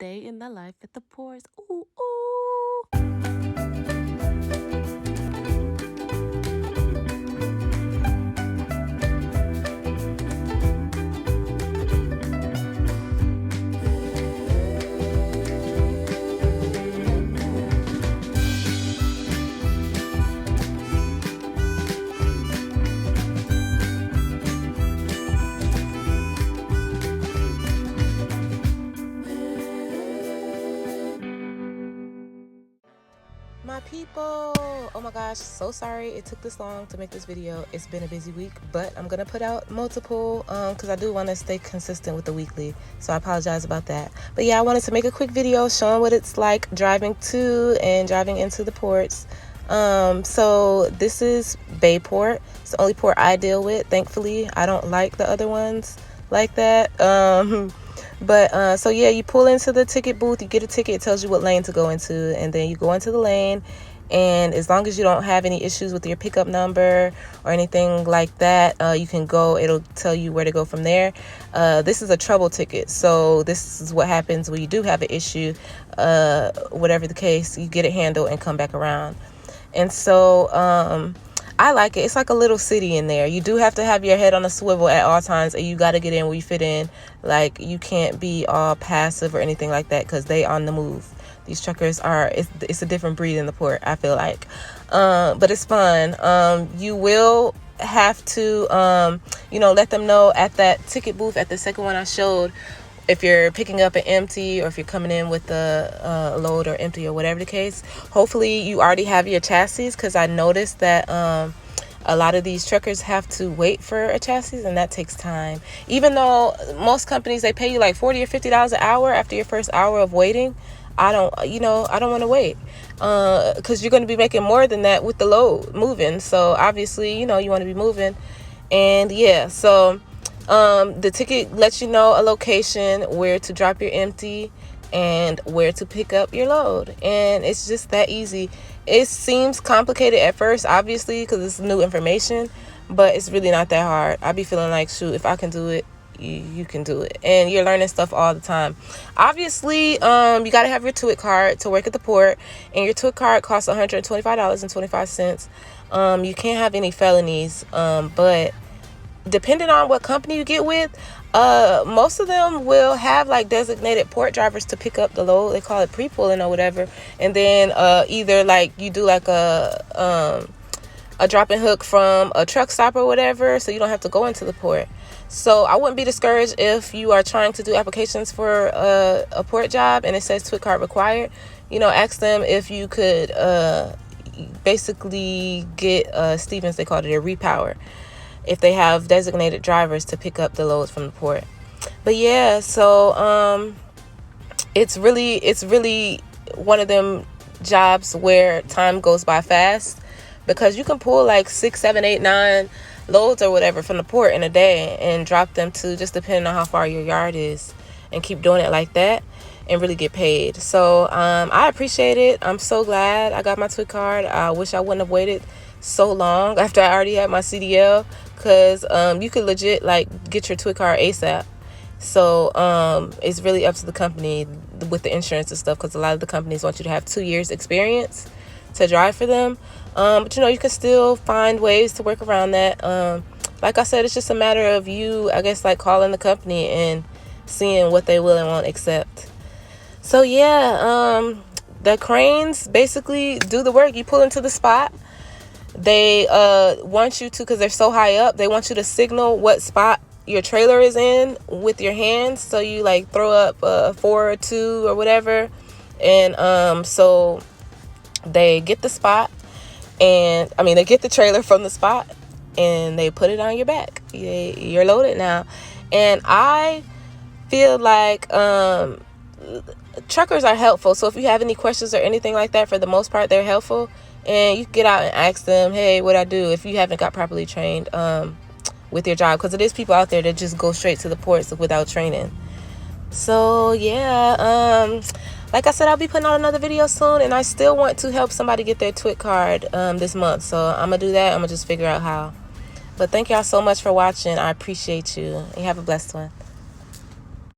day in the life at the pores. Ooh, ooh. My people, oh my gosh, so sorry it took this long to make this video. It's been a busy week, but I'm gonna put out multiple because I do want to stay consistent with the weekly, so I apologize about that. But yeah, I wanted to make a quick video showing what it's like driving to and driving into the ports. So this is Bayport. It's the only port I deal with. Thankfully, I don't like the other ones like that. But so yeah, you pull into the ticket booth, you get a ticket, it tells you what lane to go into, and then you go into the lane, and as long as you don't have any issues with your pickup number or anything like that, you can go. It'll tell you where to go from there. This is a trouble ticket, so this is what happens when you do have an issue. Whatever the case, you get it handled and come back around. And so I like it. It's like a little city in there. You do have to have your head on a swivel at all times, and you got to get in where you fit in. Like, you can't be all passive or anything like that, because they on the move. These truckers are, it's a different breed in the port, I feel like. But it's fun. You will have to, let them know at that ticket booth, at the second one I showed, if you're picking up an empty or if you're coming in with a load or empty or whatever the case. Hopefully you already have your chassis, because I noticed that a lot of these truckers have to wait for a chassis, and that takes time. Even though most companies, they pay you like $40 or $50 an hour after your first hour of waiting, I don't want to wait, because you're going to be making more than that with the load moving. So obviously, you want to be moving. And yeah, so the ticket lets you know a location, where to drop your empty, and where to pick up your load. And it's just that easy. It seems complicated at first, obviously, because it's new information, but it's really not that hard. I be feeling like, shoot, if I can do it, you can do it. And you're learning stuff all the time. Obviously, you got to have your TWIC card to work at the port, and your TWIC card costs $125.25. You can't have any felonies, but depending on what company you get with, most of them will have like designated port drivers to pick up the load. They call it pre-pulling or whatever. And then either like you do like a drop and hook from a truck stop or whatever, so you don't have to go into the port. So I wouldn't be discouraged if you are trying to do applications for a port job and it says TWIC card required. Ask them if you could basically get Stevens, they called it a repower, if they have designated drivers to pick up the loads from the port. But yeah, so it's really one of them jobs where time goes by fast, because you can pull like 6, 7, 8, 9 loads or whatever from the port in a day and drop them to, just depending on how far your yard is, and keep doing it like that and really get paid. So I appreciate it. I'm so glad I got my TWIC card. I wish I wouldn't have waited so long after I already had my CDL, because you could legit like get your TWIC card ASAP. So it's really up to the company with the insurance and stuff, because a lot of the companies want you to have 2 years experience to drive for them. But you can still find ways to work around that. Like I said, it's just a matter of you, I guess, like calling the company and seeing what they will and won't accept. So yeah, the cranes basically do the work. You pull into the spot. They want you to, because they're so high up, they want you to signal what spot your trailer is in with your hands. So you like throw up 4 or 2 or whatever, and so they get the spot, and they get the trailer from the spot, and they put it on your back. You're loaded now. And I feel like truckers are helpful. So if you have any questions or anything like that, for the most part, they're helpful. And you can get out and ask them, hey, what I do, if you haven't got properly trained with your job. Because it is people out there that just go straight to the ports without training. So, yeah, like I said, I'll be putting out another video soon. And I still want to help somebody get their TWIC card this month. So I'm going to do that. I'm going to just figure out how. But thank y'all so much for watching. I appreciate you. And have a blessed one.